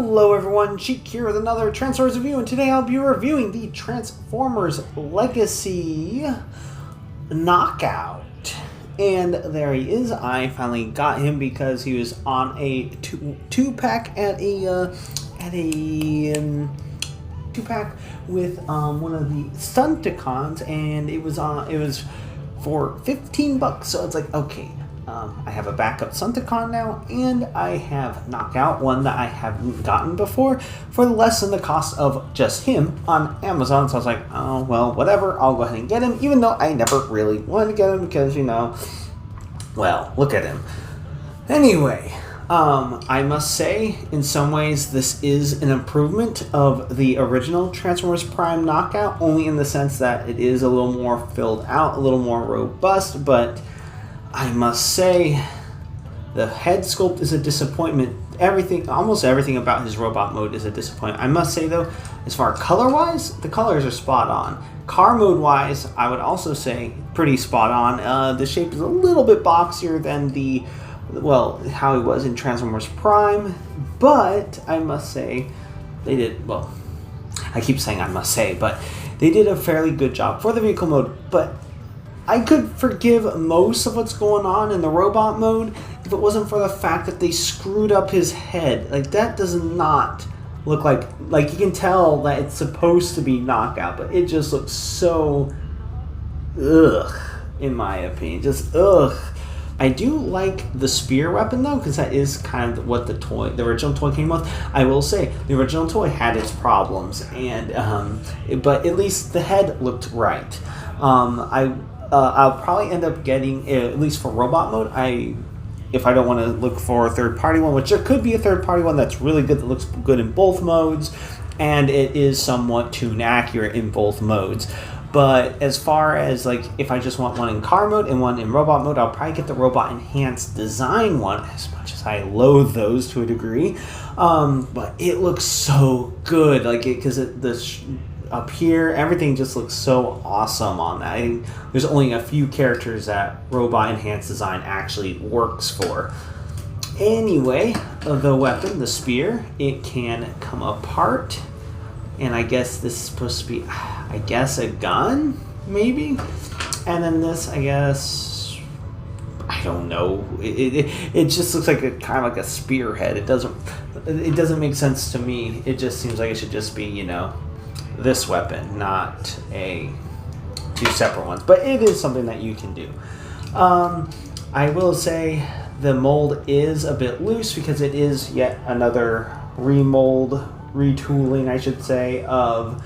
Hello everyone, Cheek here with another Transformers review, and today I'll be reviewing the Transformers Legacy Knockout. And there he is. I finally got him because he was on a two-pack at a two-pack with one of the Stunticons, and it was for $15. So it's like, okay. I have a backup Stunticon now, and I have Knockout, one that I haven't gotten before, for less than the cost of just him on Amazon. So I was like, oh, well, whatever, I'll go ahead and get him, even though I never really wanted to get him because, you know, well, look at him. Anyway, I must say, in some ways, this is an improvement of the original Transformers Prime Knockout, only in the sense that it is a little more filled out, a little more robust, but I must say, the head sculpt is a disappointment. Almost everything about his robot mode is a disappointment. I must say though, as far as color-wise, the colors are spot on. Car mode-wise, I would also say pretty spot on. The shape is a little bit boxier than how he was in Transformers Prime, but I must say, they did, well, I keep saying I must say, but they did a fairly good job for the vehicle mode, but I could forgive most of what's going on in the robot mode if it wasn't for the fact that they screwed up his head. Like, that does not look like you can tell that it's supposed to be Knockout, but it just looks so ugh, in my opinion. Just ugh. I do like the spear weapon though, because that is kind of what the original toy came with. I will say the original toy had its problems, and but at least the head looked right. I'll probably end up getting, at least for robot mode, if I don't want to look for a third-party one, which there could be a third-party one that's really good, that looks good in both modes, and it is somewhat tune accurate in both modes. But as far as, like, if I just want one in car mode and one in robot mode, I'll probably get the Robot Enhanced Design one, as much as I loathe those to a degree. But it looks so good, like, because up here, everything just looks so awesome on that. I think there's only a few characters that Robot Enhanced Design actually works for. Anyway, the weapon, the spear, it can come apart. And I guess this is supposed to be, I guess, a gun, maybe? And then this, I guess, I don't know. It just looks like kind of like a spearhead. It doesn't make sense to me. It just seems like it should just be, you know, this weapon, not two separate ones, but it is something that you can do. I will say the mold is a bit loose because it is yet another retooling, I should say, of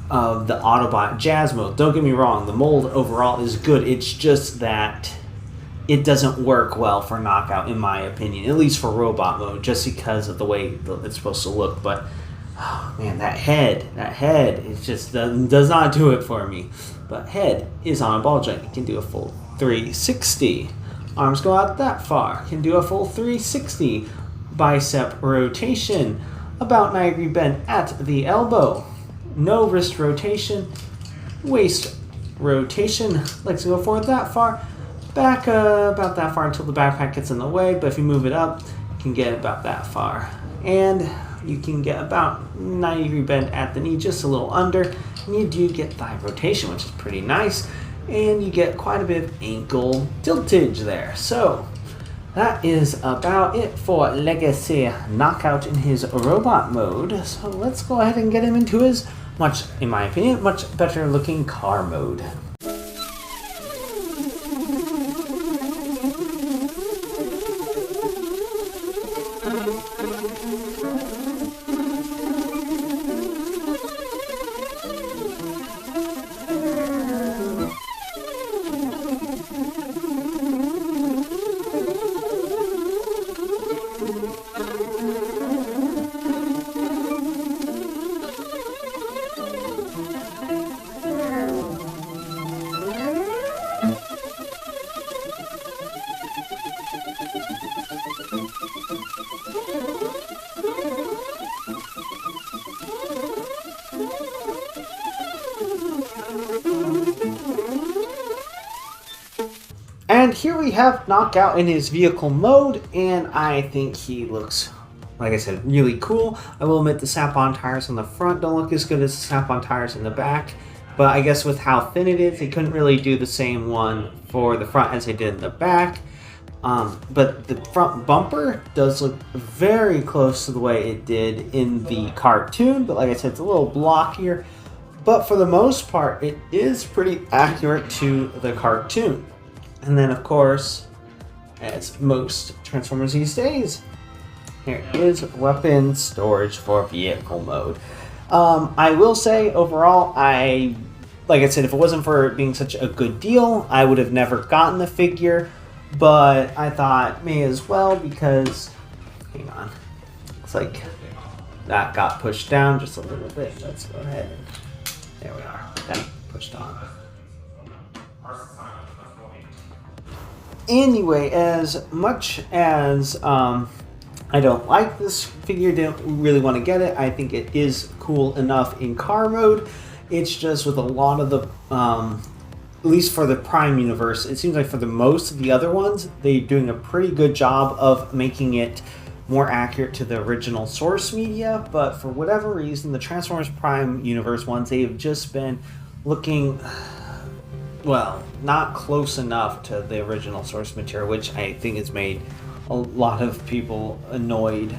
the Autobot Jazz mode. Don't get me wrong, the mold overall is good. It's just that it doesn't work well for Knockout, in my opinion, at least for robot mode, just because of the way it's supposed to look. But oh man, that head, it just does not do it for me. But head is on a ball joint. It can do a full 360. Arms go out that far. Can do a full 360. Bicep rotation. About 90 bend at the elbow. No wrist rotation. Waist rotation. Legs go forward that far. Back about that far until the backpack gets in the way. But if you move it up, you can get about that far. And you can get about 90 bend at the knee, just a little under, and you do get thigh rotation, which is pretty nice, and you get quite a bit of ankle tiltage there. So that is about it for Legacy Knockout in his robot mode. So let's go ahead and get him into his, in my opinion, much better looking car mode. And here we have Knockout in his vehicle mode, and I think he looks like I said, really cool. I will admit the Snap-on tires on the front don't look as good as the Snap-on tires in the back, but I guess with how thin it is, they couldn't really do the same one for the front as they did in the back. But the front bumper does look very close to the way it did in the cartoon, but like I said, it's a little blockier. But for the most part, it is pretty accurate to the cartoon. And then, of course, as most Transformers these days, there is weapon storage for vehicle mode. I will say, overall, like I said, if it wasn't for it being such a good deal, I would have never gotten the figure. But I thought may as well because, hang on, looks like that got pushed down just a little bit. Let's go ahead and, there we are, that pushed on. Anyway, as much as I don't like this figure, didn't really want to get it, I think it is cool enough in car mode. It's just with a lot of the, at least for the Prime universe, it seems like for the most of the other ones, they're doing a pretty good job of making it more accurate to the original source media, but for whatever reason, the Transformers Prime universe ones, they have just been looking, well, not close enough to the original source material, which I think has made a lot of people annoyed,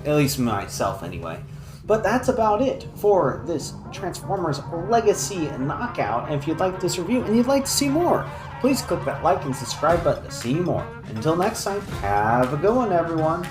at least myself anyway. But that's about it for this Transformers Legacy Knockout. And if you'd like this review and you'd like to see more, please click that like and subscribe button to see more. Until next time, have a good one, everyone.